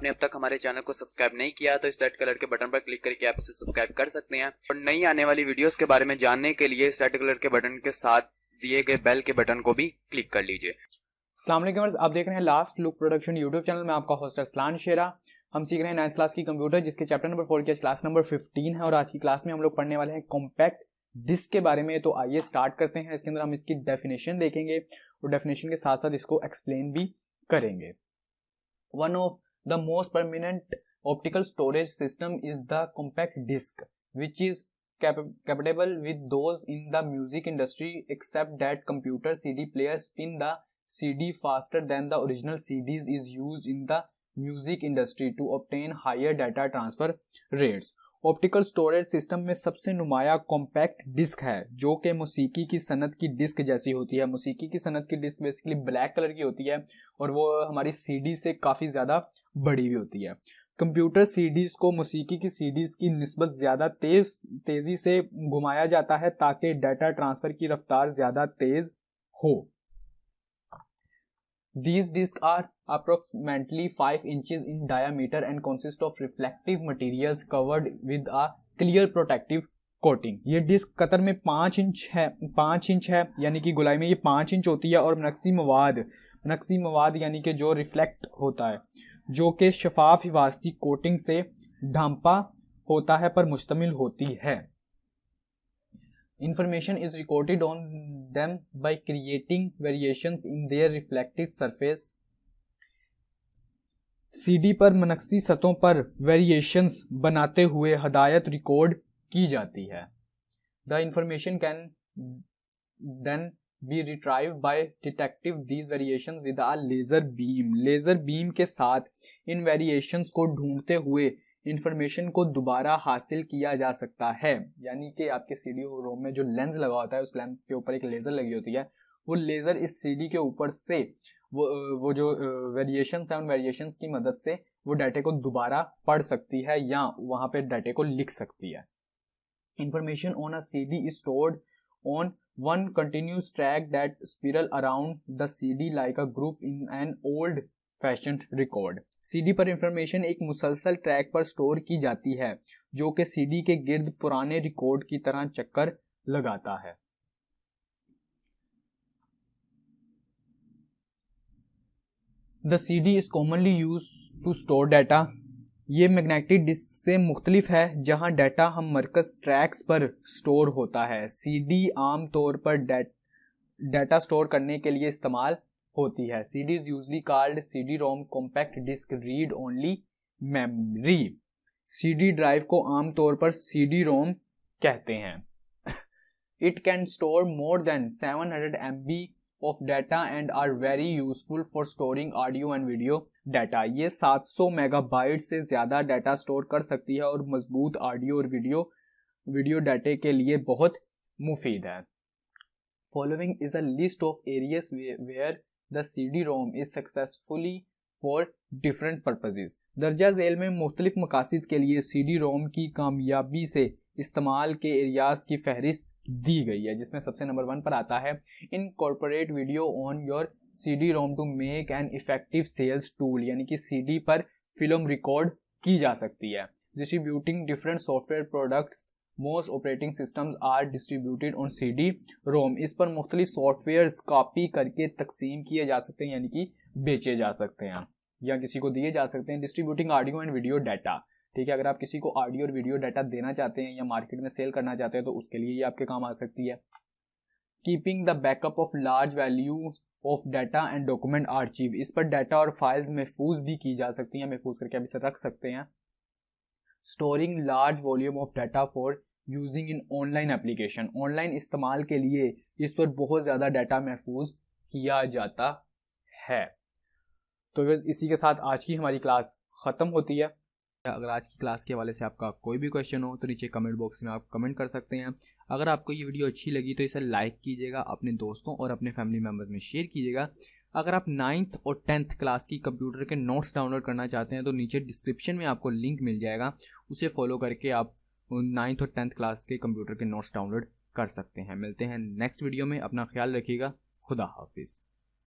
आपने अब तक हमारे चैनल को सब्सक्राइब नहीं किया तो इस रेड कलर के बटन पर क्लिक करके आप इसे सब्सक्राइब कर सकते हैं और नई आने वाली वीडियोस के बारे में जानने के लिए इस रेड कलर के बटन के साथ दिए गए बेल के बटन को भी क्लिक कर लीजिए। अस्सलाम वालेकुम, आप देख रहे हैं last look production YouTube channel में। आपका होस्ट अस्लान शेरा। हम सीख रहे हैं 9th क्लास की कंप्यूटर, जिसके चैप्टर नंबर 4 की क्लास नंबर 15 है और आज की क्लास में हम लोग पढ़ने वाले हैं कॉम्पैक्ट डिस्क के बारे में। तो आइए स्टार्ट करते हैं। इसके अंदर हम इसकी डेफिनेशन देखेंगे और डेफिनेशन के साथ साथ इसको एक्सप्लेन भी करेंगे। One of the most permanent optical storage system is the compact disc which is compatible with those in the music industry, except that computer CD players spin the CD faster than the original CDs is used in the music industry to obtain higher data transfer rates. Optical storage system में सबसे नुमाया compact disc है जो कि मौसीकी की सनत की disc जैसी होती है। मौसीकी की सनत की डिस्क बेसिकली ब्लैक कलर की होती है और वो हमारी सीडी से काफ़ी ज़्यादा बड़ी भी होती है। कंप्यूटर सीडीज को मौसीकी की सीडीज की निस्बत ज़्यादा तेज़ी से घुमाया जाता है ताकि डाटा ट्रांसफ़र की रफ्तार ज़्यादा तेज़ हो। These discs are approximately 5 inches in diameter and consist of reflective materials covered with a clear protective coating. ये डिस्क कतर में 5 इंच है यानी कि गोलाई में ये 5 इंच होती है और नक्सी मवाद यानी कि जो रिफ्लेक्ट होता है जो कि शफाफ हिफाजती कोटिंग से ढांपा होता है पर मुश्तमिल होती है। Information is recorded on them by creating variations in their reflective surface. CD पर मनक्सी सतहों पर वेरिएशंस बनाते हुए हदायत रिकॉर्ड की जाती है। The information can then be retrieved by detecting these variations with a laser beam. Laser beam के साथ इन वेरिएशंस को ढूंढते हुए इंफॉर्मेशन को दोबारा हासिल किया जा सकता है। यानी कि आपके सीडी रोम में जो लेंस लगा होता है उस लेंस के ऊपर एक लेज़र लगी होती है, वो लेज़र इस सीडी के ऊपर से वो जो वेरिएशंस है उन वेरिएशंस की मदद से वो डाटे को दोबारा पढ़ सकती है या वहाँ पे डाटे को लिख सकती है। Information on a CD is stored on one continuous track that spiral around the CD like a group in an old fashion record. CD पर इंफॉर्मेशन एक मुसलसल ट्रैक पर स्टोर की जाती है जो कि सीडी के गिर्द पुराने रिकॉर्ड की तरह चक्कर लगाता है। The CD is commonly used to store data. ये मैग्नेटिक डिस्क से मुख्तलिफ है जहां डाटा हम मरकज ट्रैक्स पर स्टोर होता है। सीडी आम तौर पर डाटा स्टोर करने के लिए इस्तेमाल होती है। CD is usually called CD-ROM compact disk read only memory. CD drive को आमतौर पर CD-ROM कहते हैं। It can store more than 700 MB of data and are very useful for storing audio and video data. ये 700 megabyte से ज़्यादा data store कर सकती है और मजबूत ऑडियो और वीडियो डाटे के लिए बहुत मुफीद है। Following is a list of areas where the CD-ROM is successfully for different purposes. दर्जा झेल में मुख्तलिफ मकासद के लिए CD-ROM की कामयाबी से इस्तेमाल के एरियाज की फहरिस्त दी गई है, जिसमें सबसे नंबर 1 पर आता है incorporate video on your CD-ROM to make an effective sales tool, यानी कि CD पर फिल्म रिकॉर्ड की जा सकती है। Distributing different software products most operating systems are distributed on CD-ROM। इस पर मुख्तलिफ सॉफ्टवेयर्स कॉपी करके तकसीम किए जा सकते हैं यानी कि बेचे जा सकते हैं या किसी को दिए जा सकते हैं। Distributing audio and video data, ठीक है, अगर आप किसी को ऑडियो और वीडियो डाटा देना चाहते हैं या मार्केट में सेल करना चाहते हैं तो उसके लिए ये आपके काम आ सकती है। Keeping the backup of large value of data and document archive, इस पर डाटा और फाइल्स महफूज भी की जा सकती हैं, महफूज करके आप इसे रख सकते हैं। Storing large volume of data for using in online application, online इस्तेमाल के लिए इस पर बहुत ज़्यादा डाटा महफूज किया जाता है। तो बस इसी के साथ आज की हमारी क्लास ख़त्म होती है। अगर आज की क्लास के हवाले से आपका कोई भी क्वेश्चन हो तो नीचे कमेंट बॉक्स में आप कमेंट कर सकते हैं। अगर आपको ये वीडियो अच्छी लगी तो इसे लाइक कीजिएगा, अपने दोस्तों और अपने फैमिली मेम्बर्स में शेयर कीजिएगा। अगर आप 9th और 10th क्लास की कंप्यूटर के नोट्स डाउनलोड करना चाहते हैं तो नीचे डिस्क्रिप्शन में आपको लिंक मिल जाएगा, उसे फॉलो करके आप 9th और 10th क्लास के कंप्यूटर के नोट्स डाउनलोड कर सकते हैं। मिलते हैं नेक्स्ट वीडियो में, अपना ख्याल रखिएगा, खुदा हाफिज़।